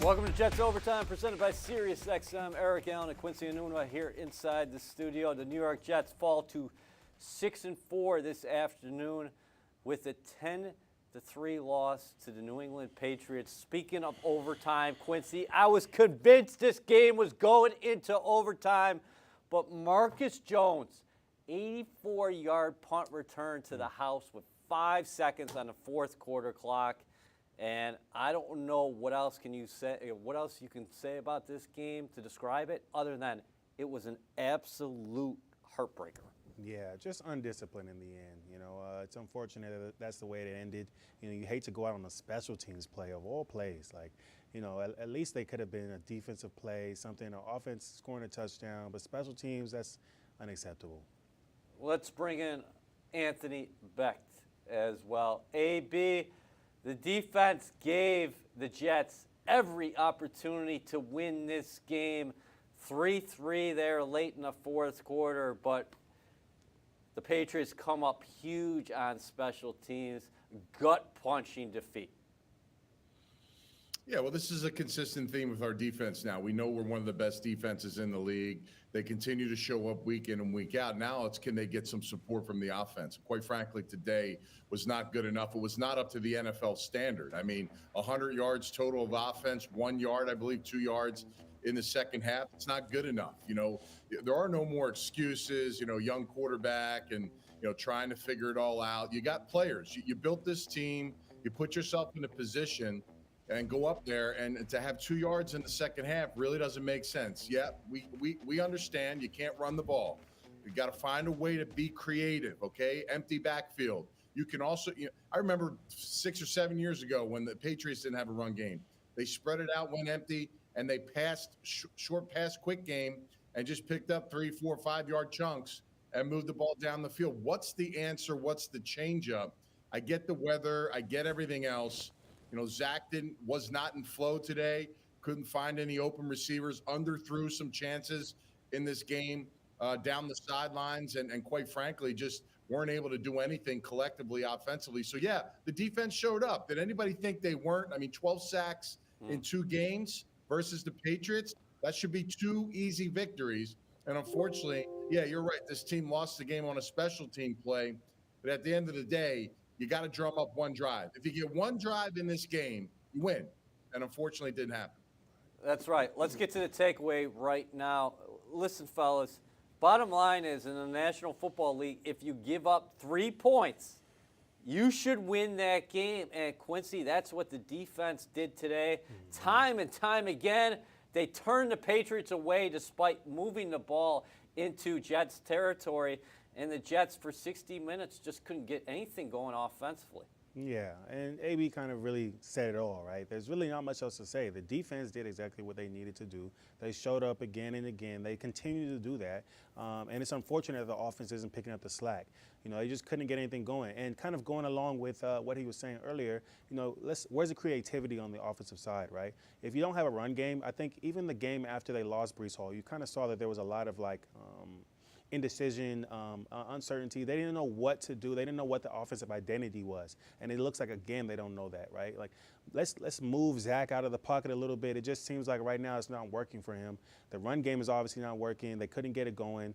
Welcome to Jets Overtime, presented by SiriusXM. Eric Allen and Quincy Enunwa here inside the studio. The New York Jets fall to 6-4 this afternoon with a 10-3 loss to the New England Patriots. Speaking of overtime, Quincy, I was convinced this game was going into overtime, but Marcus Jones, 84-yard punt return to the house with 5 seconds on the fourth quarter clock. And I don't know what else you can say about this game to describe it other than it was an absolute heartbreaker. Yeah, just undisciplined in the end. It's unfortunate that that's the way it ended. You hate to go out on a special teams play of all plays. At least they could have been a defensive play, something, or offense scoring a touchdown. But special teams, that's unacceptable. Let's bring in Anthony Becht as well. AB. The defense gave the Jets every opportunity to win this game. 3-3 there late in the fourth quarter, but the Patriots come up huge on special teams. Gut-punching defeat. Yeah, well, this is a consistent theme with our defense now. We know we're one of the best defenses in the league. They continue to show up week in and week out. Now it's can they get some support from the offense? Quite frankly, today was not good enough. It was not up to the NFL standard. 100 yards total of offense, 1 yard, I believe, 2 yards in the second half. It's not good enough. There are no more excuses, young quarterback and, trying to figure it all out. You got players. You built this team. You put yourself in a position and go up there, and to have 2 yards in the second half really doesn't make sense. Yeah, we understand you can't run the ball. You got to find a way to be creative, okay? Empty backfield. You can also, I remember 6 or 7 years ago when the Patriots didn't have a run game. They spread it out, went empty, and they passed short pass, quick game, and just picked up 3, 4, 5 yard chunks and moved the ball down the field. What's the answer? What's the change up? I get the weather. I get everything else. Zach was not in flow today, couldn't find any open receivers, underthrew some chances in this game down the sidelines, and quite frankly, just weren't able to do anything collectively offensively. So, yeah, the defense showed up. Did anybody think they weren't? 12 sacks in 2 games versus the Patriots, that should be 2 easy victories. And unfortunately, yeah, you're right. This team lost the game on a special team play. But at the end of the day, you got to drum up 1 drive. If you get 1 drive in this game, you win. And unfortunately, it didn't happen. That's right. Let's get to the takeaway right now. Listen, fellas, bottom line is in the National Football League, if you give up 3 points, you should win that game. And, Quincy, that's what the defense did today. Time and time again, they turned the Patriots away despite moving the ball into Jets territory. And the Jets, for 60 minutes, just couldn't get anything going offensively. Yeah, and AB kind of really said it all, right? There's really not much else to say. The defense did exactly what they needed to do. They showed up again and again. They continue to do that. And it's unfortunate that the offense isn't picking up the slack. They just couldn't get anything going. And kind of going along with what he was saying earlier, where's the creativity on the offensive side, right? If you don't have a run game, I think even the game after they lost Breece Hall, you kind of saw that there was a lot of indecision, uncertainty. They didn't know what to do. They didn't know what the offensive identity was. And it looks like, again, they don't know that, right? Let's move Zach out of the pocket a little bit. It just seems like right now it's not working for him. The run game is obviously not working. They couldn't get it going.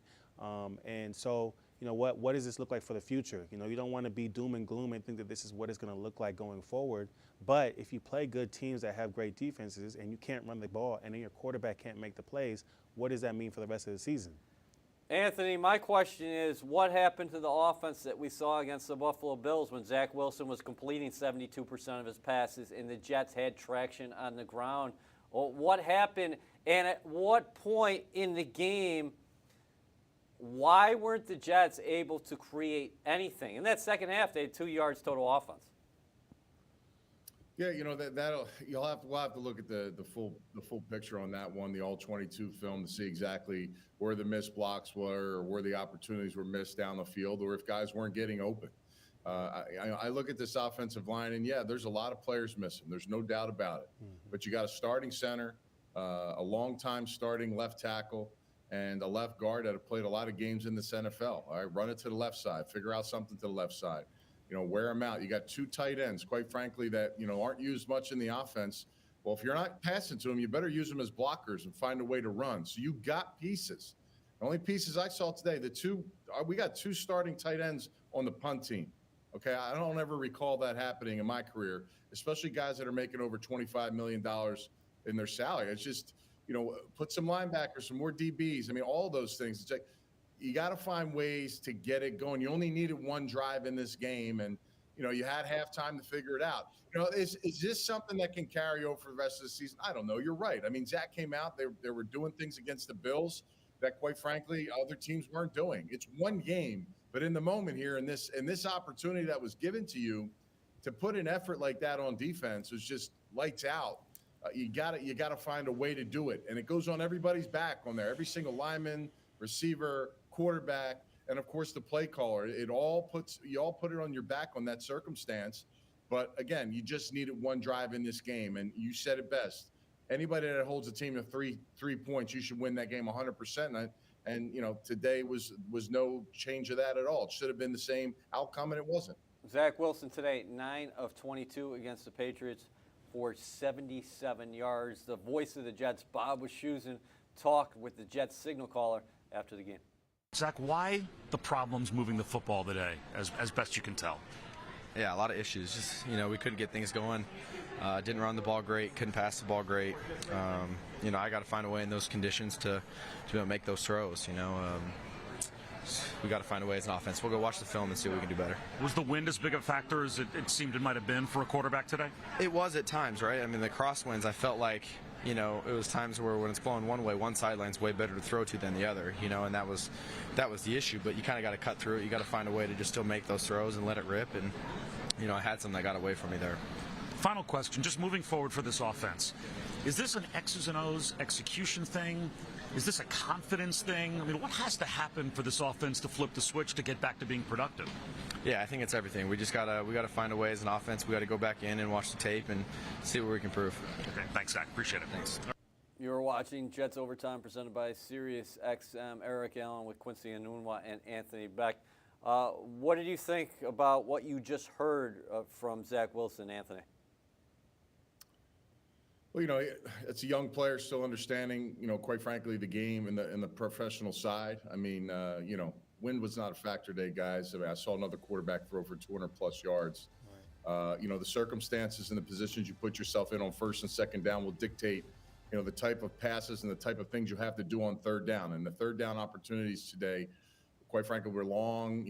And so, what does this look like for the future? You don't want to be doom and gloom and think that this is what it's going to look like going forward. But if you play good teams that have great defenses and you can't run the ball and then your quarterback can't make the plays, what does that mean for the rest of the season? Anthony, my question is, what happened to the offense that we saw against the Buffalo Bills when Zach Wilson was completing 72% of his passes and the Jets had traction on the ground? Well, what happened, and at what point in the game, why weren't the Jets able to create anything? In that second half, they had 2 yards total offense. Yeah, we'll have to look at the full picture on that one, the all 22 film, to see exactly where the missed blocks were or where the opportunities were missed down the field, or if guys weren't getting open. I look at this offensive line, and yeah, there's a lot of players missing. There's no doubt about it. But you got a starting center, a long-time starting left tackle, and a left guard that have played a lot of games in this NFL. All right, run it to the left side, figure out something to the left side. Wear them out. You got 2 tight ends, quite frankly, that, aren't used much in the offense. Well, if you're not passing to them, you better use them as blockers and find a way to run. So you got pieces. The only pieces I saw today, we got 2 starting tight ends on the punt team. Okay, I don't ever recall that happening in my career, especially guys that are making over $25 million in their salary. It's just, put some linebackers, some more DBs. I mean, all those things. It's like you got to find ways to get it going. You only needed 1 drive in this game, and you had halftime to figure it out. Is this something that can carry over for the rest of the season? I don't know. You're right. I mean, Zach came out. They were doing things against the Bills that, quite frankly, other teams weren't doing. It's 1 game, but in the moment here, in this opportunity that was given to you to put an effort like that on defense was just lights out. You gotta find a way to do it, and it goes on everybody's back on there. Every single lineman, receiver, quarterback, and of course the play caller. You all put it on your back on that circumstance. But again, you just needed 1 drive in this game, and you said it best. Anybody that holds a team to three points, you should win that game 100%. And today was no change of that at all. It should have been the same outcome, and it wasn't. Zach Wilson today, 9 of 22 against the Patriots for 77 yards. The voice of the Jets, Bob Wischusen, talked with the Jets signal caller after the game. Zach, why the problems moving the football today, as best you can tell? Yeah, a lot of issues. Just, we couldn't get things going. Didn't run the ball great, couldn't pass the ball great. I got to find a way in those conditions to make those throws. We got to find a way as an offense. We'll go watch the film and see what we can do better. Was the wind as big a factor as it seemed it might have been for a quarterback today? It was at times, right? I mean, the crosswinds, I felt like, it was times where when it's blowing one way, one sideline's way better to throw to than the other, and that was the issue. But you kind of got to cut through it. You got to find a way to just still make those throws and let it rip. And, I had some that got away from me there. Final question, just moving forward for this offense. Is this an X's and O's execution thing? Is this a confidence thing? I mean, what has to happen for this offense to flip the switch to get back to being productive? Yeah, I think it's everything. We gotta find a way as an offense. We got to go back in and watch the tape and see what we can prove. Okay, thanks, Zach. Appreciate it. Thanks. You're watching Jets Overtime presented by Sirius XM. Eric Allen with Quincy Enunwa and Anthony Beck. What did you think about what you just heard from Zach Wilson, Anthony? Well, it's a young player still understanding, quite frankly, the game and the professional side. I mean, wind was not a factor today, guys. I saw another quarterback throw for 200-plus yards. Right. The circumstances and the positions you put yourself in on first and second down will dictate, the type of passes and the type of things you have to do on third down. And the third down opportunities today, quite frankly, were long.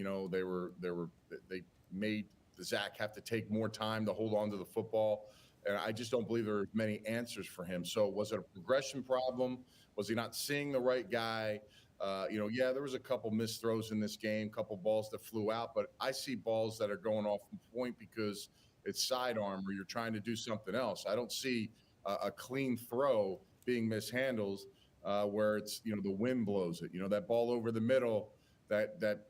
They made Zach have to take more time to hold on to the football. And I just don't believe there are many answers for him. So was it a progression problem? Was he not seeing the right guy? There was a couple missed throws in this game, couple balls that flew out, but I see balls that are going off from point because it's sidearm or you're trying to do something else. I don't see a clean throw being mishandled where it's, the wind blows it. That ball over the middle that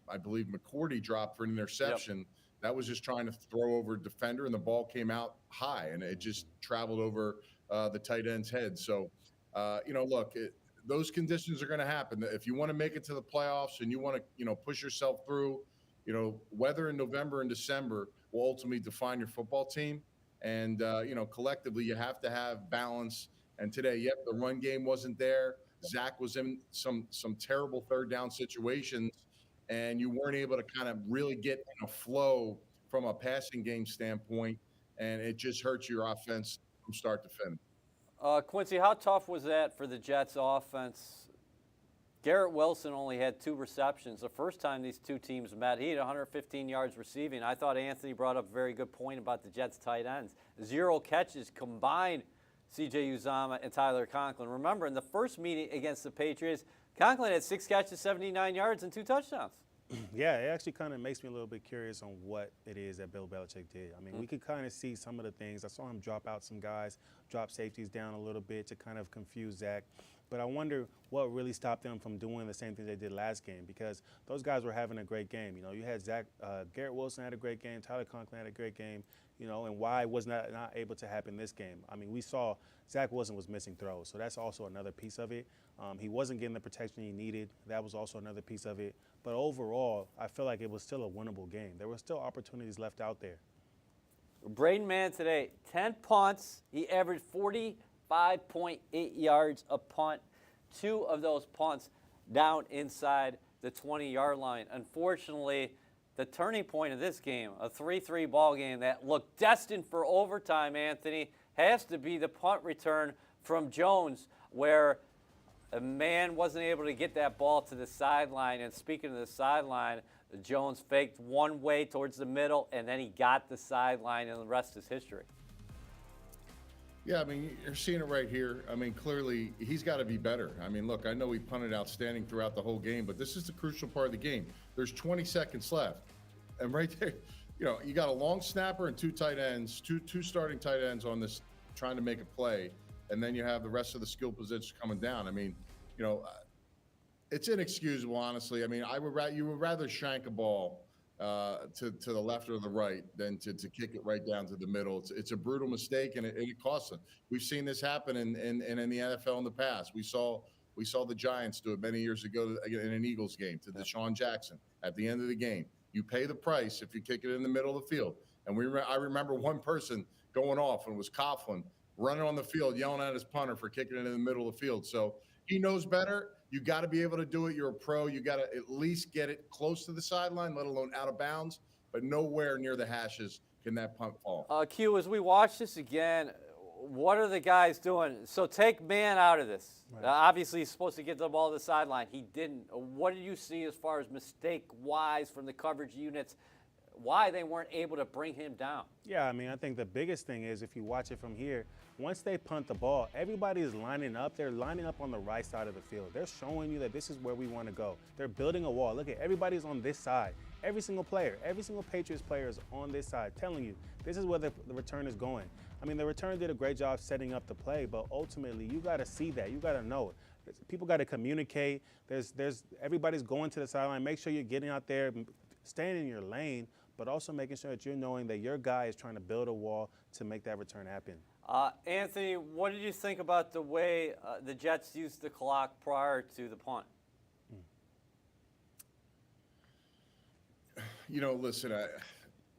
I believe McCourty dropped for an interception. Yep. That was just trying to throw over a defender, and the ball came out high, and it just traveled over the tight end's head. So, look, those conditions are going to happen. If you want to make it to the playoffs and you want to, push yourself through, weather in November and December will ultimately define your football team. And, collectively, you have to have balance. And today, the run game wasn't there. Zach was in some terrible third down situations, and you weren't able to kind of really get in a flow from a passing game standpoint, and it just hurts your offense from start to finish. Quincy, how tough was that for the Jets offense? Garrett Wilson only had 2 receptions. The first time these two teams met, he had 115 yards receiving. I thought Anthony brought up a very good point about the Jets tight ends. 0 catches combined, C.J. Uzomah and Tyler Conklin. Remember, in the first meeting against the Patriots, Conklin had 6 catches, 79 yards, and 2 touchdowns. Yeah, it actually kind of makes me a little bit curious on what it is that Bill Belichick did. I mean, we could kind of see some of the things. I saw him drop out some guys, drop safeties down a little bit to kind of confuse Zach. But I wonder what really stopped them from doing the same thing they did last game, because those guys were having a great game. You had Garrett Wilson had a great game, Tyler Conklin had a great game, and why was not able to happen this game? I mean, we saw Zach Wilson was missing throws, so that's also another piece of it. He wasn't getting the protection he needed. That was also another piece of it. But overall, I feel like it was still a winnable game. There were still opportunities left out there. Braden Mann today, 10 punts. He averaged 45.8 yards a punt. 2 of those punts down inside the 20-yard line. Unfortunately, the turning point of this game, a 3-3 ball game that looked destined for overtime, Anthony, has to be the punt return from Jones, where a man wasn't able to get that ball to the sideline. And speaking of the sideline, Jones faked one way towards the middle, and then he got the sideline, and the rest is history. Yeah, I mean, you're seeing it right here. I mean, clearly, he's got to be better. I mean, look, I know he punted outstanding throughout the whole game, but this is the crucial part of the game. There's 20 seconds left. And right there, you know, you got a long snapper and 2 tight ends, two starting tight ends on this trying to make a play, and then you have the rest of the skill positions coming down. I mean, you know, it's inexcusable, honestly. I mean, you would rather shank a ball to the left or the right than to kick it right down to the middle. It's a brutal mistake, and it costs them. We've seen this happen in the NFL in the past. We saw the Giants do it many years ago in an Eagles game to Deshaun Jackson at the end of the game. You pay the price if you kick it in the middle of the field. And I remember one person going off, and it was Coughlin, running on the field, yelling at his punter for kicking it in the middle of the field. So he knows better. You got to be able to do it. You're a pro. You got to at least get it close to the sideline, let alone out of bounds. But nowhere near the hashes can that punt fall. Q, as we watch this again, what are the guys doing? So take Mann out of this. Right. Obviously, he's supposed to get the ball to the sideline. He didn't. What did you see as far as mistake-wise from the coverage units, why they weren't able to bring him down? Yeah, I mean, I think the biggest thing is if you watch it from here, once they punt the ball, everybody is lining up. They're lining up on the right side of the field. They're showing you that this is where we want to go. They're building a wall. Look at everybody's on this side. Every single player, every single Patriots player is on this side, telling you this is where the return is going. I mean, the return did a great job setting up the play, but ultimately you got to see that. You got to know it. People got to communicate. Everybody's going to the sideline. Make sure you're getting out there, staying in your lane, but also making sure that you're knowing that your guy is trying to build a wall to make that return happen. Anthony, what did you think about the way the Jets used the clock prior to the punt? You know, listen,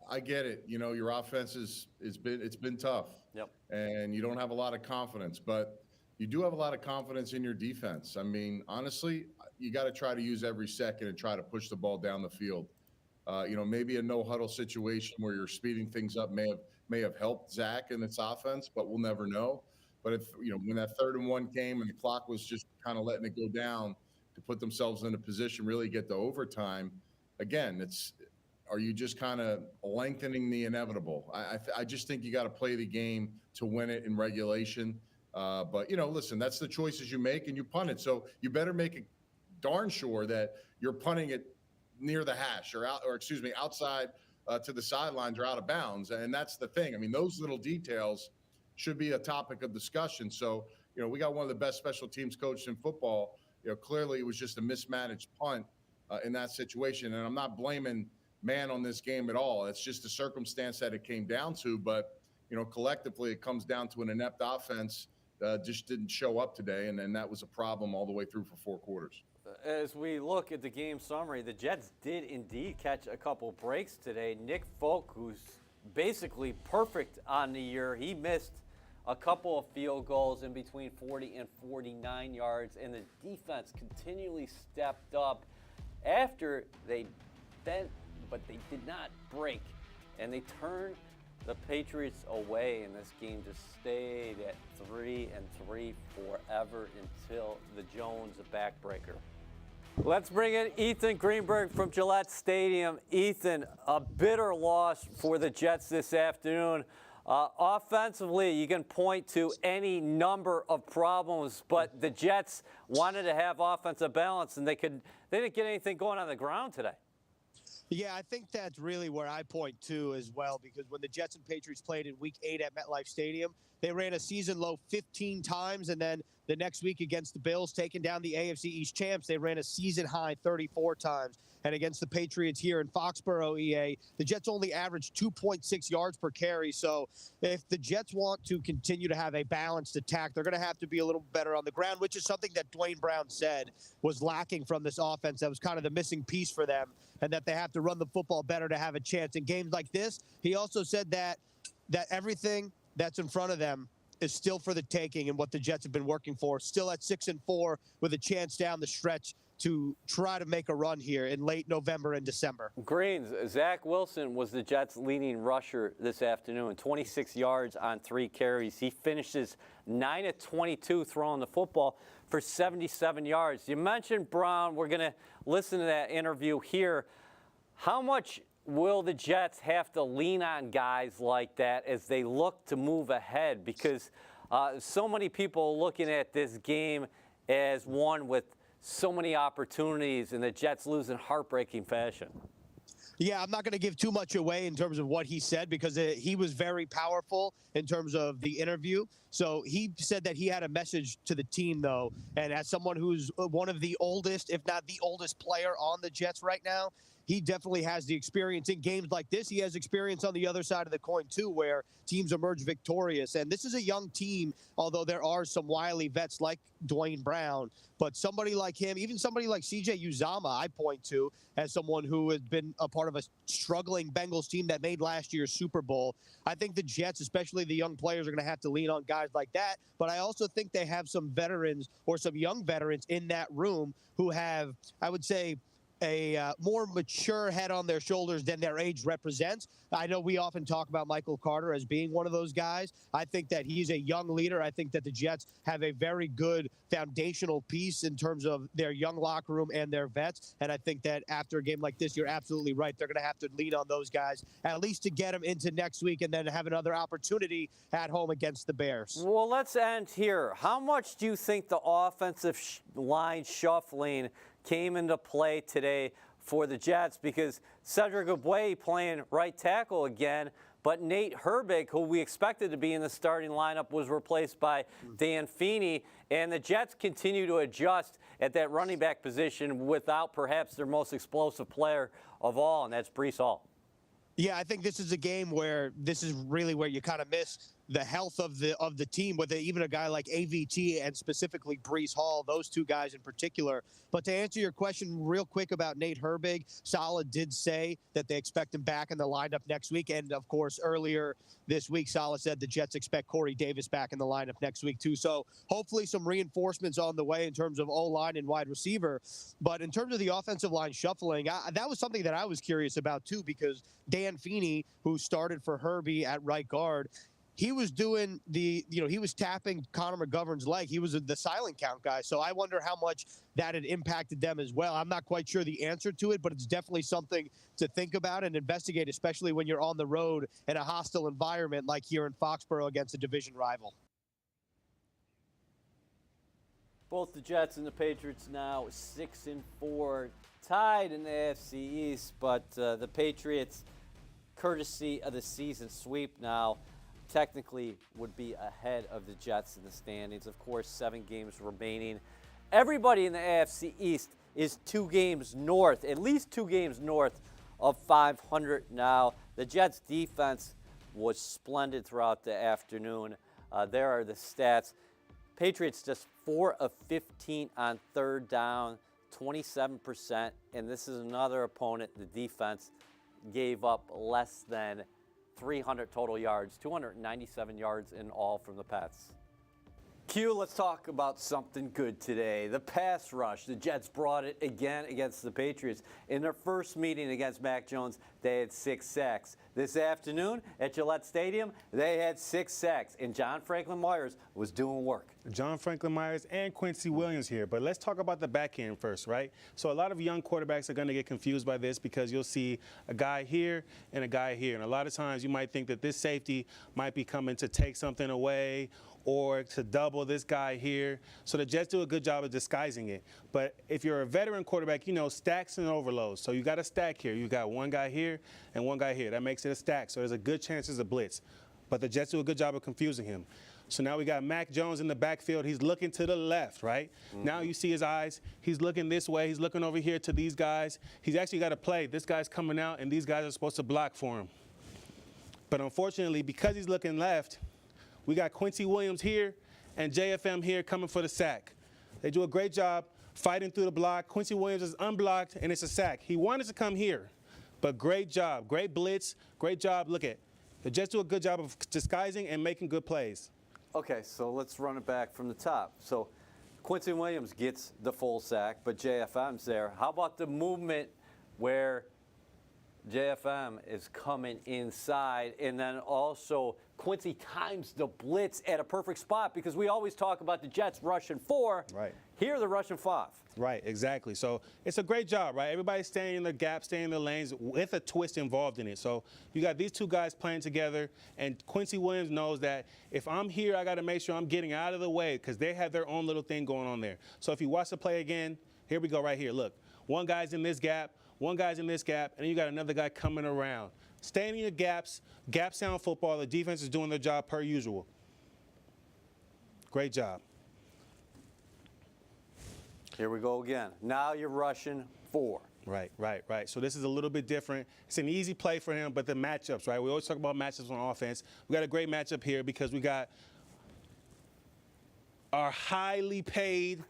I get it. You know, your offense it's been tough. Yep. And you don't have a lot of confidence, but you do have a lot of confidence in your defense. I mean, honestly, you got to try to use every second and try to push the ball down the field. You know, maybe a no-huddle situation where you're speeding things up may have helped Zach in its offense, but we'll never know. But if, you know, when that 3rd and 1 came and the clock was just kind of letting it go down to put themselves in a position really get to overtime, again, are you just kind of lengthening the inevitable? I just think you got to play the game to win it in regulation. But, you know, listen, that's the choices you make, and you punt it. So you better make it darn sure that you're punting it near the hash outside to the sidelines or out of bounds. And that's the thing. I mean, those little details should be a topic of discussion. So, you know, we got one of the best special teams coaches in football. You know, clearly it was just a mismanaged punt in that situation. And I'm not blaming Mann on this game at all. It's just the circumstance that it came down to. But, you know, collectively it comes down to an inept offense just didn't show up today. And then that was a problem all the way through for 4 quarters. As we look at the game summary, the Jets did indeed catch a couple breaks today. Nick Folk, who's basically perfect on the year, he missed a couple of field goals in between 40 and 49 yards, and the defense continually stepped up after they bent, but they did not break, and they turned the Patriots away, and this game just stayed at 3-3 forever until the Jones backbreaker. Let's bring in Ethan Greenberg from Gillette Stadium. Ethan, a bitter loss for the Jets this afternoon. Offensively, you can point to any number of problems, but the Jets wanted to have offensive balance, and they didn't get anything going on the ground today. Yeah, I think that's really where I point to as well, because when the Jets and Patriots played in Week 8 at MetLife Stadium, they ran a season-low 15 times, and then the next week against the Bills, taking down the AFC East champs, they ran a season-high 34 times. And against the Patriots here in Foxborough, EA, the Jets only averaged 2.6 yards per carry. So if the Jets want to continue to have a balanced attack, they're going to have to be a little better on the ground, which is something that Dwayne Brown said was lacking from this offense. That was kind of the missing piece for them, and that they have to run the football better to have a chance in games like this. He also said that that everything that's in front of them is still for the taking and what the Jets have been working for, still at 6-4 with a chance down the stretch to try to make a run here in late November and December. Greens, Zach Wilson was the Jets' leading rusher this afternoon, 26 yards on 3 carries. He finishes 9 of 22 throwing the football for 77 yards. You mentioned Brown. We're going to listen to that interview here. How much will the Jets have to lean on guys like that as they look to move ahead? Because so many people are looking at this game as one with so many opportunities, and the Jets lose in heartbreaking fashion. Yeah, I'm not going to give too much away in terms of what he said because he was very powerful in terms of the interview. So he said that he had a message to the team, though, and as someone who's one of the oldest, if not the oldest player on the Jets right now, he definitely has the experience in games like this. He has experience on the other side of the coin, too, where teams emerge victorious. And this is a young team, although there are some wily vets like Dwayne Brown. But somebody like him, even somebody like C.J. Uzama, I point to as someone who has been a part of a struggling Bengals team that made last year's Super Bowl. I think the Jets, especially the young players, are going to have to lean on guys like that. But I also think they have some veterans or some young veterans in that room who have, I would say, a more mature head on their shoulders than their age represents. I know we often talk about Michael Carter as being one of those guys. I think that he's a young leader. I think that the Jets have a very good foundational piece in terms of their young locker room and their vets. And I think that after a game like this, you're absolutely right. They're going to have to lean on those guys at least to get them into next week and then have another opportunity at home against the Bears. Well, let's end here. How much do you think the offensive line shuffling came into play today for the Jets? Because Cedric Ogbuehi playing right tackle again, but Nate Herbig, who we expected to be in the starting lineup, was replaced by Dan Feeney, and the Jets continue to adjust at that running back position without perhaps their most explosive player of all, and that's Breece Hall. Yeah, I think this is a game where this is really where you kind of miss the health of the team with even a guy like AVT and specifically Breece Hall, those two guys in particular. But to answer your question real quick about Nate Herbig, Saleh did say that they expect him back in the lineup next week. And, of course, earlier this week, Saleh said the Jets expect Corey Davis back in the lineup next week, too. So hopefully some reinforcements on the way in terms of O-line and wide receiver. But in terms of the offensive line shuffling, that was something that I was curious about, too, because Dan Feeney, who started for Herbie at right guard, he was doing he was tapping Connor McGovern's leg. He was the silent count guy. So I wonder how much that had impacted them as well. I'm not quite sure the answer to it, but it's definitely something to think about and investigate, especially when you're on the road in a hostile environment like here in Foxborough against a division rival. Both the Jets and the Patriots now 6-4, tied in the AFC East, but the Patriots, courtesy of the season sweep now, technically would be ahead of the Jets in the standings. Of course, 7 games remaining. Everybody in the AFC East is 2 games north, at least 2 games north of 500 now. The Jets' defense was splendid throughout the afternoon. There are the stats. Patriots just 4 of 15 on third down, 27%. And this is another opponent, the defense gave up less than 300 total yards, 297 yards in all from the Pats. Q, let's talk about something good today. The pass rush. The Jets brought it again against the Patriots. In their first meeting against Mac Jones, they had 6 sacks. This afternoon at Gillette Stadium, they had 6 sacks, and John Franklin Myers was doing work. John Franklin Myers and Quincy Williams here. But let's talk about the back end first, right? So a lot of young quarterbacks are going to get confused by this because you'll see a guy here and a guy here. And a lot of times you might think that this safety might be coming to take something away or to double this guy here. So the Jets do a good job of disguising it. But if you're a veteran quarterback, you know stacks and overloads. So you got a stack here. You got one guy here and one guy here. That makes it a stack. So there's a good chance it's a blitz. But the Jets do a good job of confusing him. So now we got Mac Jones in the backfield. He's looking to the left, right? Mm-hmm. Now you see his eyes. He's looking this way. He's looking over here to these guys. He's actually got to play. This guy's coming out, and these guys are supposed to block for him. But unfortunately, because he's looking left, we got Quincy Williams here and JFM here coming for the sack. They do a great job fighting through the block. Quincy Williams is unblocked, and it's a sack. He wanted to come here, but great job. Great blitz. Great job. Look at The Jets do a good job of disguising and making good plays. Okay, so let's run it back from the top. So Quincy Williams gets the full sack, but JFM's there. How about the movement where JFM is coming inside, and then also Quincy times the blitz at a perfect spot, because we always talk about the Jets rushing 4. Right. Here they're rushing 5. Right, exactly. So it's a great job, right? Everybody's staying in their gap, staying in their lanes with a twist involved in it. So you got these two guys playing together, and Quincy Williams knows that if I'm here, I got to make sure I'm getting out of the way, because they have their own little thing going on there. So if you watch the play again, here we go right here. Look, one guy's in this gap, one guy's in this gap, and then you got another guy coming around. Staying in your gaps, gap sound football. The defense is doing their job per usual. Great job. Here we go again. Now you're rushing 4. Right. So this is a little bit different. It's an easy play for him, but the matchups, right? We always talk about matchups on offense. We got a great matchup here because we got our highly paid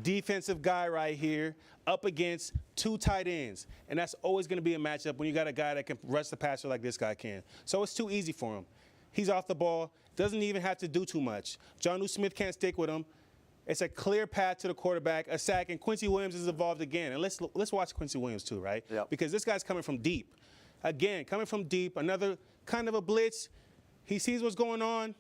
defensive guy right here up against 2 tight ends. And that's always going to be a matchup when you got a guy that can rush the passer like this guy can. So it's too easy for him. He's off the ball, doesn't even have to do too much. Jonnu Smith can't stick with him. It's a clear path to the quarterback, a sack, and Quincy Williams is involved again. And let's watch Quincy Williams too, right? Yep. Because this guy's coming from deep. Again, coming from deep, another kind of a blitz. He sees what's going on,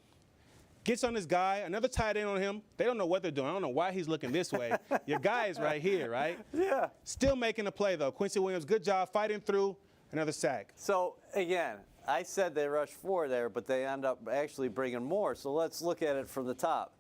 gets on this guy, another tight end on him. They don't know what they're doing. I don't know why he's looking this way. Your guy is right here, right? Yeah. Still making a play, though. Quincy Williams, good job fighting through, another sack. So, again, I said they rushed 4 there, but they end up actually bringing more. So let's look at it from the top.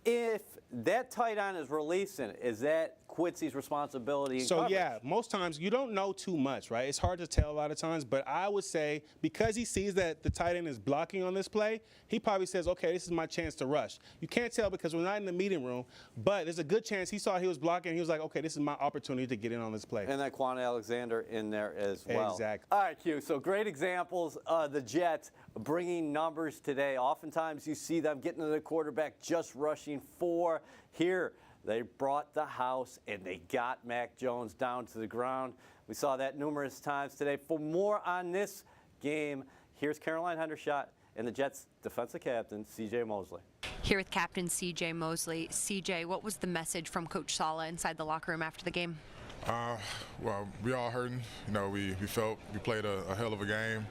If that tight end is releasing, is that Quincy's responsibility in So, coverage? yeah, most times you don't know too much, right? It's hard to tell a lot of times, but I would say because he sees that the tight end is blocking on this play, he probably says, okay, this is my chance to rush. You can't tell because we're not in the meeting room, but there's a good chance he saw he was blocking, and he was like, okay, this is my opportunity to get in on this play. And then Quan Alexander in there as well. Exactly. All right, Q. So great examples. The Jets bringing numbers today. Oftentimes you see them getting to the quarterback just rushing 4. Here, they brought the house and they got Mac Jones down to the ground. We saw that numerous times today. For more on this game, here's Caroline Hendershot and the Jets defensive captain, C.J. Mosley. Here with Captain C.J. Mosley. C.J., what was the message from Coach Saleh inside the locker room after the game? Well, we all hurting. You know, we felt we played a hell of a game.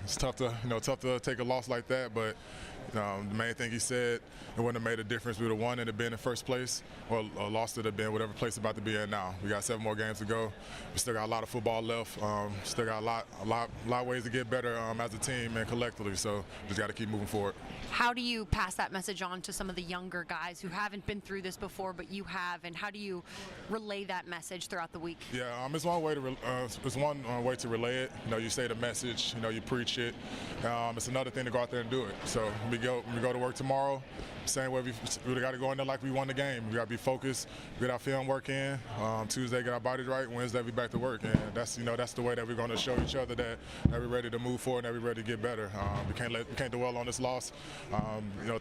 It's tough to take a loss like that, but the main thing he said, it wouldn't have made a difference. We would have won and have been in first place, or lost it have been whatever place it's about to be in now. We got 7 more games to go. We still got a lot of football left. Still got a lot of ways to get better as a team and collectively. So just got to keep moving forward. How do you pass that message on to some of the younger guys who haven't been through this before, but you have, and how do you relay that message throughout the week? Yeah, it's one way to relay it. You know, you say the message, you know, you preach it. It's another thing to go out there and do it. So when we go to work tomorrow, same way we got to go in there like we won the game. We got to be focused, get our film work in. Tuesday, get our bodies right. Wednesday, we back to work, and that's the way that we're going to show each other that we're ready to move forward and that we're ready to get better. We can't dwell on this loss.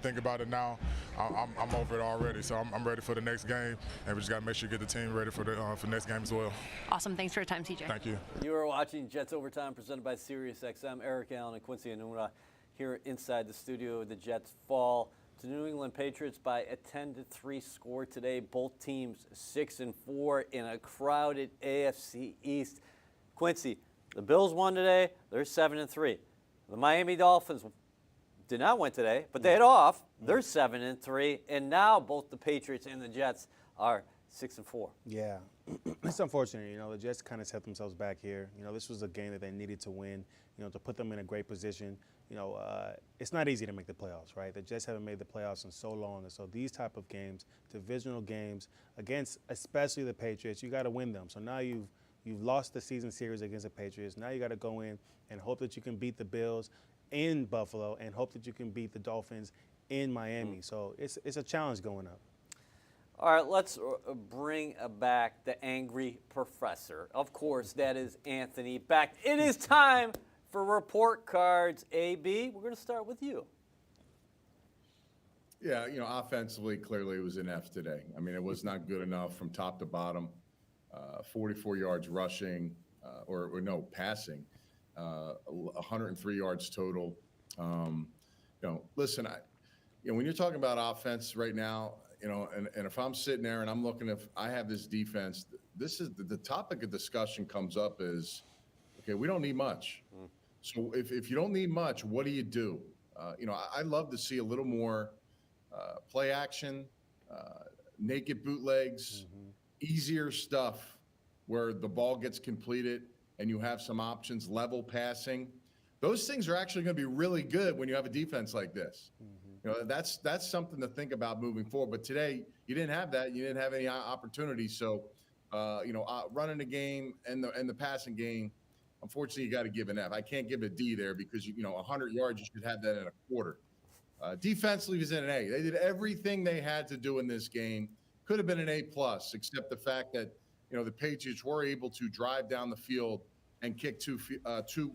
Think about it now. I'm over it already, so I'm ready for the next game, and we just got to make sure we get the team ready for the next game as well. Awesome. Thanks for your time, CJ. Thank you. You are watching Jets Overtime presented by SiriusXM. Eric Allen and Quincy Enunwa here inside the studio. The Jets fall to New England Patriots by a 10-3 score today. Both teams 6-4 in a crowded AFC East. Quincy, the Bills won today. They're 7-3. The Miami Dolphins did not win today, but they had off. They're 7-3, and now both the Patriots and the Jets are 6-4. Yeah, it's unfortunate. You know, the Jets kind of set themselves back here. You know, this was a game that they needed to win, you know, to put them in a great position. You know, it's not easy to make the playoffs, right? The Jets haven't made the playoffs in so long. And so these type of games, divisional games, against especially the Patriots, you got to win them. So now you've lost the season series against the Patriots. Now you got to go in and hope that you can beat the Bills in Buffalo and hope that you can beat the Dolphins in Miami. So it's a challenge going up. All right, let's bring back the angry professor. Of course, that is Anthony Beck. It is time for report cards. AB, we're going to start with you. Yeah, offensively, clearly it was an F today. I mean, it was not good enough from top to bottom. 44 yards rushing, or no, passing. 103 yards total. Listen, when you're talking about offense right now, and if I'm sitting there and I'm looking, if I have this defense, this is the topic of discussion comes up is, okay, we don't need much. So if you don't need much, what do you do? I love to see a little more play action, naked bootlegs, easier stuff where the ball gets completed and you have some options, level passing. Those things are actually going to be really good when you have a defense like this. That's something to think about moving forward. But today you didn't have that. You didn't have any opportunities. So, running the game and the passing game, unfortunately, you got to give an F. I can't give a D there because 100 yards, you should have that in a quarter. Defensively was in an A. They did everything they had to do in this game. Could have been an A+, except the fact that the Patriots were able to drive down the field and kick two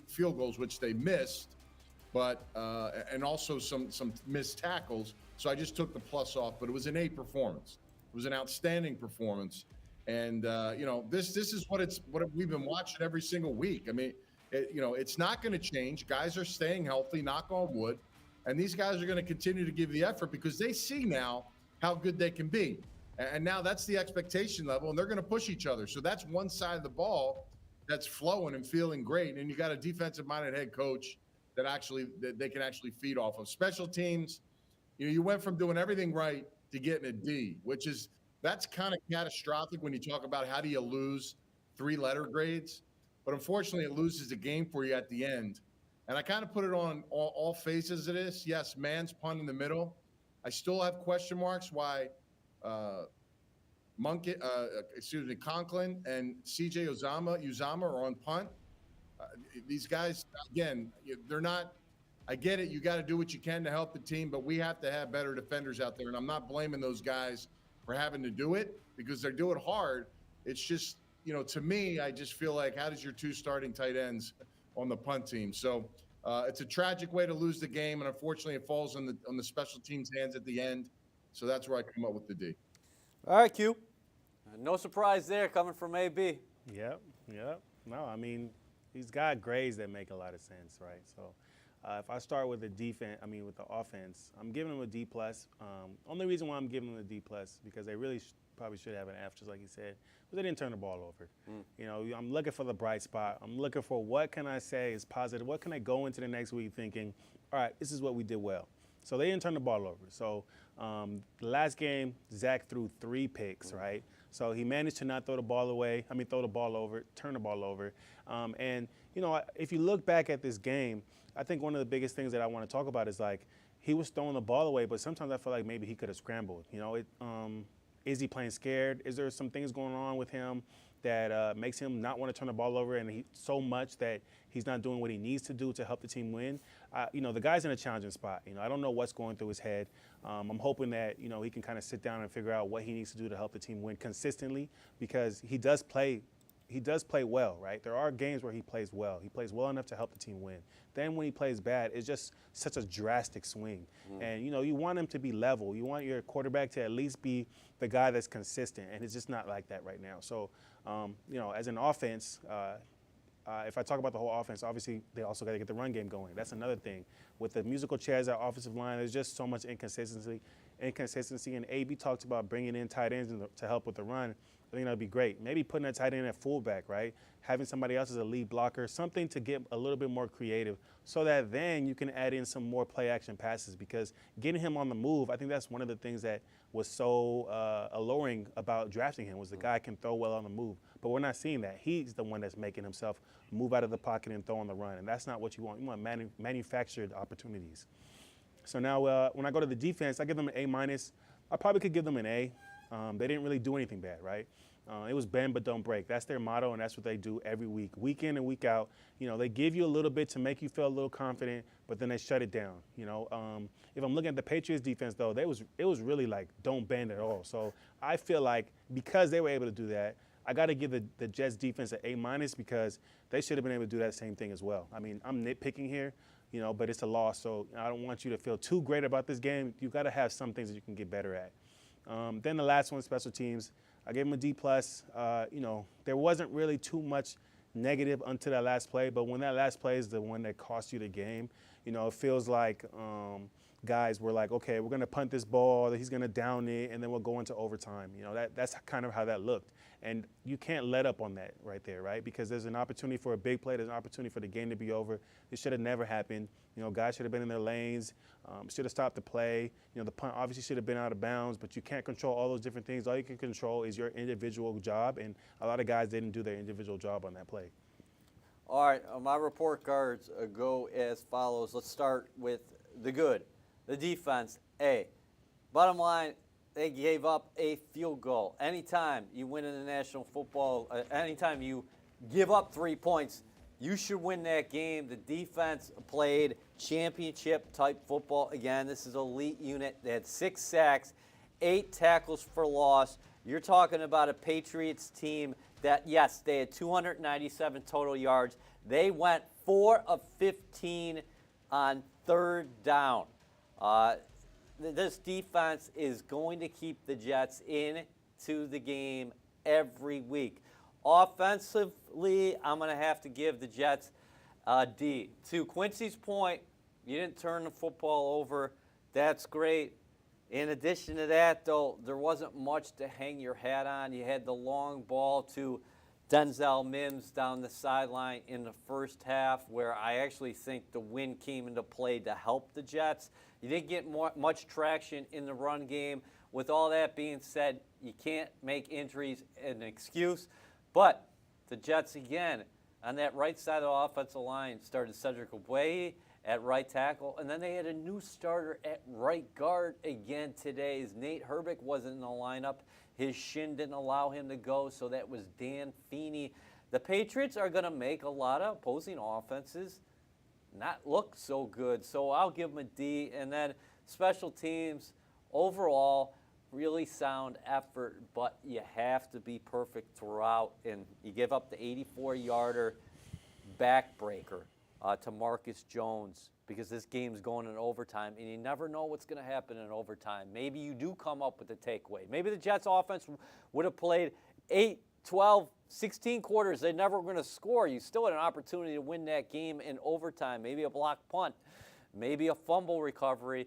field goals, which they missed, but and also some missed tackles. So I just took the plus off, but it was an A performance. It was an outstanding performance, and this is what we've been watching every single week. I mean, it's not going to change. Guys are staying healthy, knock on wood, and these guys are going to continue to give the effort because they see now how good they can be. And now that's the expectation level, and they're going to push each other. So that's one side of the ball that's flowing and feeling great. And you got a defensive-minded head coach that they can actually feed off of. Special teams, you went from doing everything right to getting a D, that's kind of catastrophic when you talk about how do you lose 3-letter grades. But unfortunately, it loses the game for you at the end. And I kind of put it on all phases of this. Yes, man's punt in the middle. I still have question marks why Conklin and CJ Uzama are on punt. These guys, again, they're not. I get it. You got to do what you can to help the team, but we have to have better defenders out there. And I'm not blaming those guys for having to do it because they're doing hard. It's just, to me, I just feel like, how does your 2 starting tight ends on the punt team? So it's a tragic way to lose the game, and unfortunately, it falls on the special teams' hands at the end. So that's where I come up with the D. All right, Q. No surprise there coming from AB. Yep. No, I mean, he's got grades that make a lot of sense, right? So if I start with with the offense, I'm giving him a D+. Only reason why I'm giving him a D+, because they really probably should have an F, just like he said, but they didn't turn the ball over. I'm looking for the bright spot. I'm looking for what can I say is positive. What can I go into the next week thinking, all right, this is what we did well. So they didn't turn the ball over. So the last game, Zach threw 3 picks, right? So he managed to not throw the ball over, turn the ball over. And if you look back at this game, I think one of the biggest things that I want to talk about is he was throwing the ball away, but sometimes I feel like maybe he could have scrambled. Is he playing scared? Is there some things going on with him that makes him not want to turn the ball over and so much that he's not doing what he needs to do to help the team win? The guy's in a challenging spot. I don't know what's going through his head. I'm hoping that, he can kind of sit down and figure out what he needs to do to help the team win consistently because he does play well, right? There are games where he plays well. He plays well enough to help the team win. Then when he plays bad, it's just such a drastic swing. And, you want him to be level. You want your quarterback to at least be the guy that's consistent, and it's just not like that right now. So, as an offense, if I talk about the whole offense, obviously they also got to get the run game going. That's another thing. With the musical chairs at offensive line, there's just so much inconsistency. And AB talked about bringing in tight ends to help with the run. I think that'd be great. Maybe putting a tight end at fullback, right? Having somebody else as a lead blocker, something to get a little bit more creative so that then you can add in some more play action passes because getting him on the move, I think that's one of the things that was so alluring about drafting him was the guy can throw well on the move. But we're not seeing that. He's the one that's making himself move out of the pocket and throw on the run, and that's not what you want. You want manufactured opportunities. So now when I go to the defense, I give them an A-. I probably could give them an A. They didn't really do anything bad, right? It was bend but don't break. That's their motto, and that's what they do every week in and week out. They give you a little bit to make you feel a little confident, but then they shut it down. If I'm looking at the Patriots defense, though, it was really don't bend at all. So I feel like because they were able to do that, I got to give the Jets defense an A- because they should have been able to do that same thing as well. I mean, I'm nitpicking here, but it's a loss, so I don't want you to feel too great about this game. You got to have some things that you can get better at. Then the last one, special teams, I gave them a D+. There wasn't really too much negative until that last play, but when that last play is the one that costs you the game, it feels like guys were like, okay, we're going to punt this ball, he's going to down it, and then we'll go into overtime. That's kind of how that looked. And you can't let up on that right there, right? Because there's an opportunity for a big play, there's an opportunity for the game to be over. This should have never happened. Guys should have been in their lanes, should have stopped the play. The punt obviously should have been out of bounds, but you can't control all those different things. All you can control is your individual job, and a lot of guys didn't do their individual job on that play. All right, my report cards go as follows. Let's start with the good. The defense, A. Bottom line, they gave up a field goal. Anytime you win in the National Football, anytime you give up 3 points, you should win that game. The defense played championship-type football. Again, this is an elite unit. They had 6 sacks, 8 tackles for loss. You're talking about a Patriots team that, yes, they had 297 total yards. They went 4 of 15 on third down. This defense is going to keep the Jets into the game every week. Offensively, I'm going to have to give the Jets a D. To Quincy's point, you didn't turn the football over. That's great. In addition to that, though, there wasn't much to hang your hat on. You had the long ball to Denzel Mims down the sideline in the first half, where I actually think the wind came into play to help the Jets. You didn't get much traction in the run game. With all that being said, you can't make injuries an excuse. But the Jets, again, on that right side of the offensive line, started Cedric Ogbuehi at right tackle, and then they had a new starter at right guard again today. As Nate Herbig wasn't in the lineup. His shin didn't allow him to go, so that was Dan Feeney. The Patriots are going to make a lot of opposing offenses not look so good, so I'll give them a D. And then special teams, overall, really sound effort, but you have to be perfect throughout, and you give up the 84-yarder backbreaker to Marcus Jones, because this game's going in overtime, and you never know what's going to happen in overtime. Maybe you do come up with a takeaway. Maybe the Jets offense would have played 8, 12, 16 quarters. They're never going to score. You still had an opportunity to win that game in overtime. Maybe a blocked punt, maybe a fumble recovery.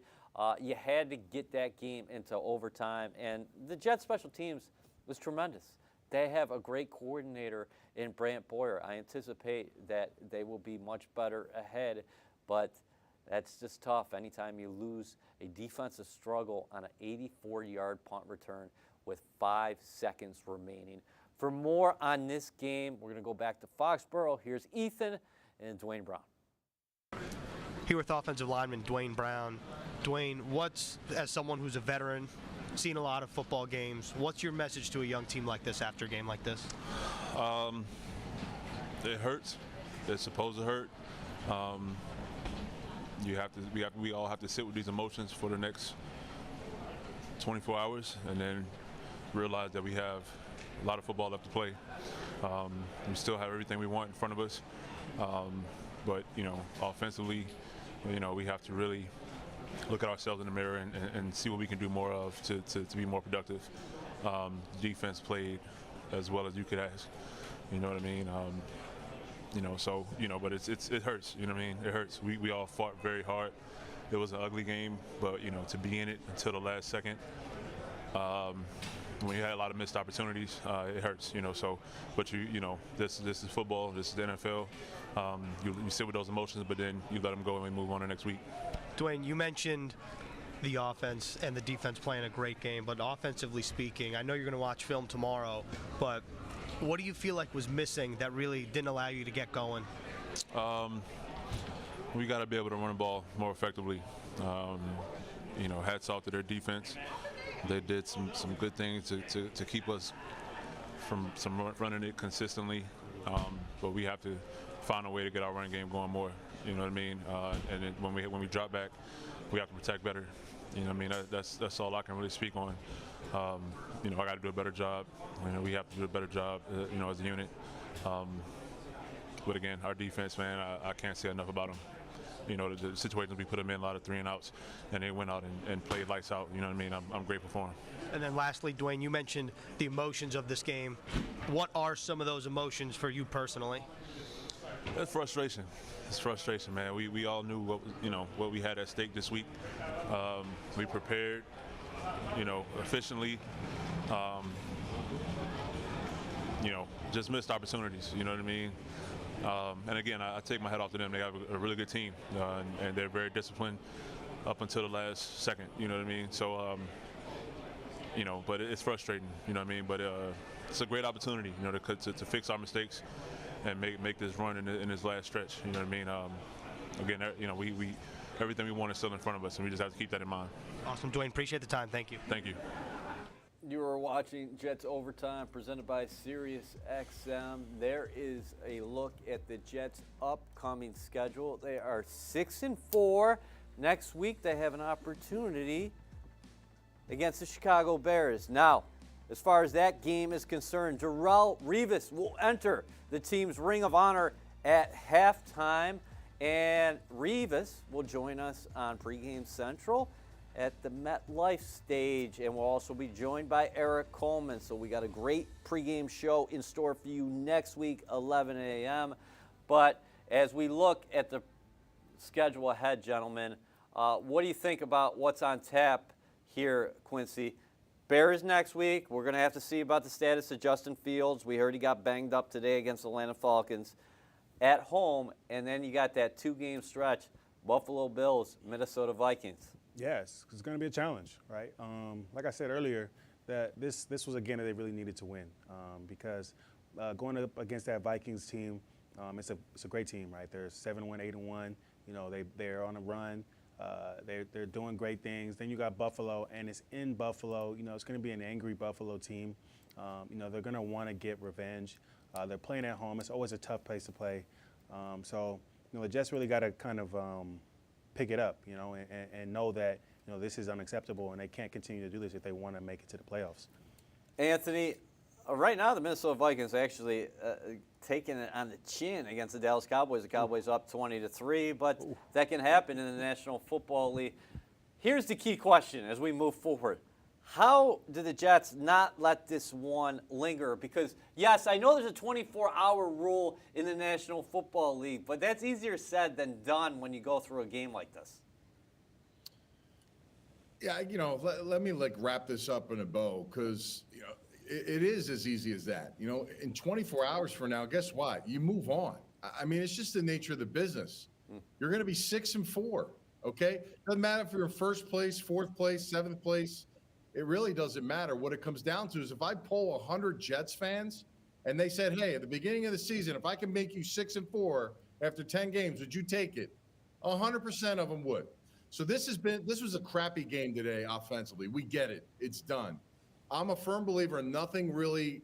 You had to get that game into overtime, and the Jets special teams was tremendous. They have a great coordinator in Brant Boyer. I anticipate that they will be much better ahead, but that's just tough anytime you lose a defensive struggle on an 84-yard punt return with 5 seconds remaining. For more on this game, we're going to go back to Foxborough. Here's Ethan and Dwayne Brown. Here with offensive lineman Dwayne Brown. Dwayne, as someone who's a veteran, seen a lot of football games, what's your message to a young team like this after a game like this? It hurts. It's supposed to hurt. We all have to sit with these emotions for the next 24 hours, and then realize that we have a lot of football left to play. We still have everything we want in front of us, but offensively, we have to really look at ourselves in the mirror and see what we can do more of to be more productive. Defense played as well as you could ask. You know what I mean? But it hurts. You know what I mean? It hurts. We all fought very hard. It was an ugly game, but to be in it until the last second, when you had a lot of missed opportunities, it hurts. But this is football. This is the NFL. You sit with those emotions, but then you let them go and we move on to next week. Dwayne, you mentioned the offense and the defense playing a great game, but offensively speaking, I know you're going to watch film tomorrow, but what do you feel like was missing that really didn't allow you to get going? We got to be able to run the ball more effectively. Hats off to their defense. They did some good things to keep us from running it consistently, but we have to find a way to get our running game going more. You know what I mean? And then when we drop back, we have to protect better. You know what I mean? That's all I can really speak on. I got to do a better job. We have to do a better job, as a unit. But again, our defense, man, I can't say enough about them. you know, the situations we put them in, a lot of 3 and outs, and they went out and played lights out. You know what I mean? I'm grateful for them. And then lastly, Dwayne, you mentioned the emotions of this game. What are some of those emotions for you personally? It's frustration. It's frustration, man. We all knew what we had at stake this week. We prepared, efficiently. Just missed opportunities. You know what I mean? And again, I take my hat off to them. They have a really good team, and they're very disciplined up until the last second. You know what I mean? So, but it's frustrating. You know what I mean? But it's a great opportunity, to fix our mistakes and make this run in this last stretch. You know what I mean? Again, we everything we want is still in front of us, and we just have to keep that in mind. Awesome, Dwayne. Appreciate the time. Thank you. Thank you. You are watching Jets Overtime presented by SiriusXM. There is a look at the Jets' upcoming schedule. They are 6-4. Next week they have an opportunity against the Chicago Bears. Now, as far as that game is concerned, Darrelle Revis will enter the team's Ring of Honor at halftime, and Revis will join us on Pregame Central at the MetLife stage, and we'll also be joined by Eric Coleman. So we got a great pregame show in store for you next week, 11 a.m. But as we look at the schedule ahead, gentlemen, what do you think about what's on tap here, Quincy? Bears next week. We're going to have to see about the status of Justin Fields. We heard he got banged up today against the Atlanta Falcons at home, and then you got that 2-game stretch, Buffalo Bills, Minnesota Vikings. Yes, it's going to be a challenge, right? Like I said earlier, that this was a game that they really needed to win because going up against that Vikings team, it's a great team, right? They're 7-1, 8-1. They're on a run. They're doing great things. Then you got Buffalo, and it's in Buffalo. It's going to be an angry Buffalo team. They're going to want to get revenge. They're playing at home. It's always a tough place to play. So the Jets really got to kind of pick it up, and know that, this is unacceptable, and they can't continue to do this if they want to make it to the playoffs. Anthony, right now the Minnesota Vikings actually taking it on the chin against the Dallas Cowboys. The Cowboys up 20-3, but that can happen in the National Football League. Here's the key question as we move forward. How do the Jets not let this one linger? Because, yes, I know there's a 24-hour rule in the National Football League, but that's easier said than done when you go through a game like this. Yeah, let me wrap this up in a bow because it is as easy as that. In 24 hours from now, guess what? You move on. I mean, it's just the nature of the business. You're going to be 6-4. Okay, doesn't matter if you're in first place, fourth place, seventh place. It really doesn't matter. What it comes down to is if I poll 100 Jets fans and they said, hey, at the beginning of the season, if I can make you 6-4 after 10 games, would you take it? 100% of them would. So this was a crappy game today offensively. We get it. It's done. I'm a firm believer in nothing really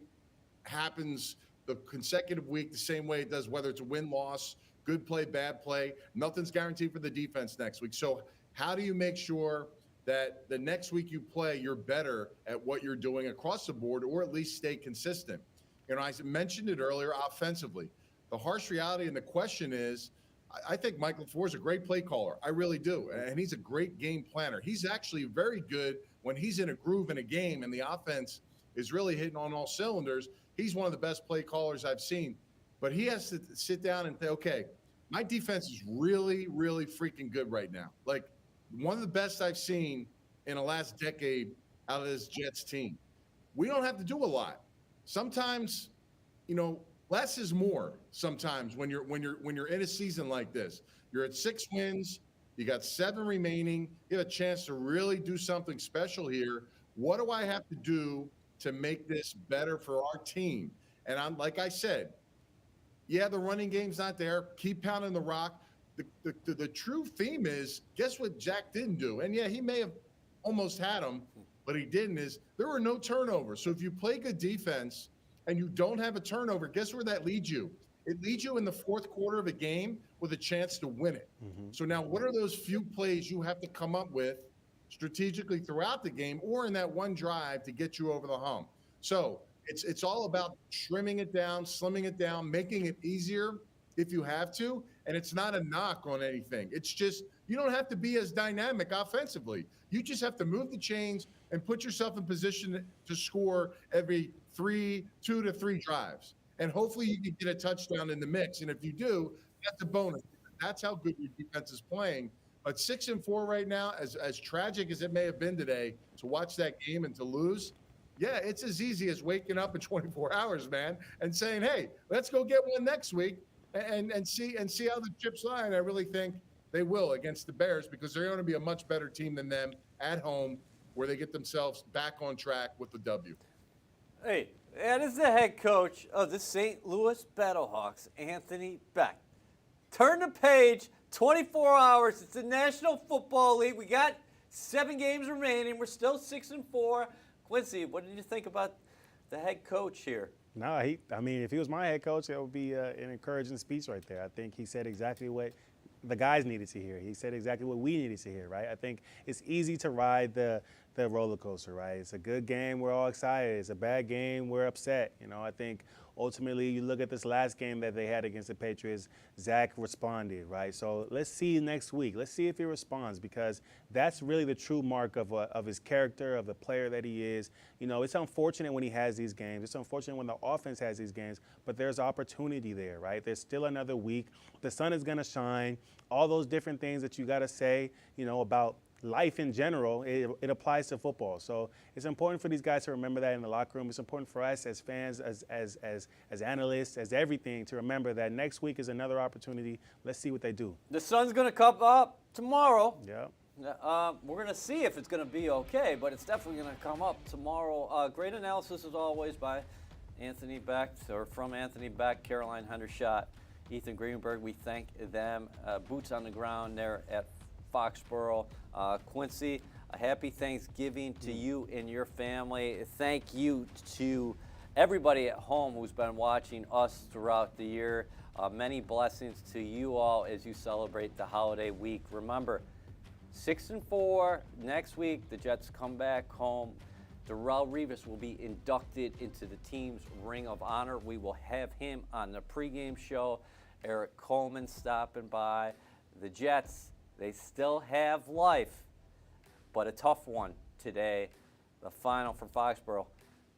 happens the consecutive week the same way it does, whether it's a win-loss, good play, bad play. Nothing's guaranteed for the defense next week. So how do you make sure that the next week you play, you're better at what you're doing across the board, or at least stay consistent? I mentioned it earlier offensively. The harsh reality and the question is, I think Mike LaFleur is a great play caller. I really do. And he's a great game planner. He's actually very good when he's in a groove in a game and the offense is really hitting on all cylinders. He's one of the best play callers I've seen. But he has to sit down and say, okay, my defense is really, really freaking good right now. Like, one of the best I've seen in the last decade out of this Jets team. We don't have to do a lot. Sometimes, less is more. Sometimes when you're in a season like this, you're at 6 wins, you got 7 remaining, you have a chance to really do something special here. What do I have to do to make this better for our team? And I'm like I said, yeah, the running game's not there. Keep pounding the rock. The true theme is, guess what Jack didn't do? And yeah, he may have almost had him, but he didn't, is there were no turnovers. So if you play good defense and you don't have a turnover, guess where that leads you? It leads you in the fourth quarter of a game with a chance to win it. So now what are those few plays you have to come up with strategically throughout the game or in that one drive to get you over the hump? So it's all about trimming it down, slimming it down, making it easier if you have to, And it's not a knock on anything. It's just you don't have to be as dynamic offensively. You just have to move the chains and put yourself in position to score every 2 to 3 drives. And hopefully you can get a touchdown in the mix. And if you do, that's a bonus. That's how good your defense is playing. But 6-4 right now, as tragic as it may have been today, to watch that game and to lose, yeah, it's as easy as waking up in 24 hours, man, and saying, hey, let's go get one next week and see how the chips lie. And I really think they will against the Bears because they're going to be a much better team than them at home where they get themselves back on track with the W. Hey, that is the head coach of the St. Louis Battlehawks, Anthony Beck. Turn the page, 24 hours. It's the National Football League. We got 7 games remaining. We're still 6-4. Quincy, what did you think about the head coach here? No, I mean, if he was my head coach, that would be an encouraging speech right there. I think he said exactly what the guys needed to hear. He said exactly what we needed to hear, right? I think it's easy to ride the roller coaster, right? It's a good game, we're all excited. It's a bad game, we're upset. You know, I think ultimately you look at this last game that they had against the Patriots, Zach responded, right? So let's see next week. Let's see if he responds because that's really the true mark of his character, of the player that he is. You know, it's unfortunate when he has these games. It's unfortunate when the offense has these games, but there's opportunity there, right? There's still another week. The sun is going to shine. All those different things that you got to say, you know, about life in general, it applies to football. So it's important for these guys to remember that in the locker room. It's important for us as fans, as analysts, as everything to remember that next week is another opportunity. Let's see what they do. The sun's going to come up tomorrow. Yeah. We're going to see if it's going to be okay, but it's definitely going to come up tomorrow. Great analysis as always by Anthony Beck, or from Anthony Beck, Caroline Hendershot, Ethan Greenberg. We thank them. Boots on the ground there at Foxborough. Quincy, a happy Thanksgiving to you and your family. Thank you to everybody at home who's been watching us throughout the year. Many blessings to you all as you celebrate the holiday week. Remember, 6-4 next week. The Jets come back home. Darrelle Revis will be inducted into the team's Ring of Honor. We will have him on the pregame show. Eric Coleman stopping by. The Jets, they still have life, but a tough one today. The final from Foxborough.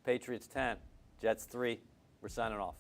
Patriots 10, Jets 3. We're signing off.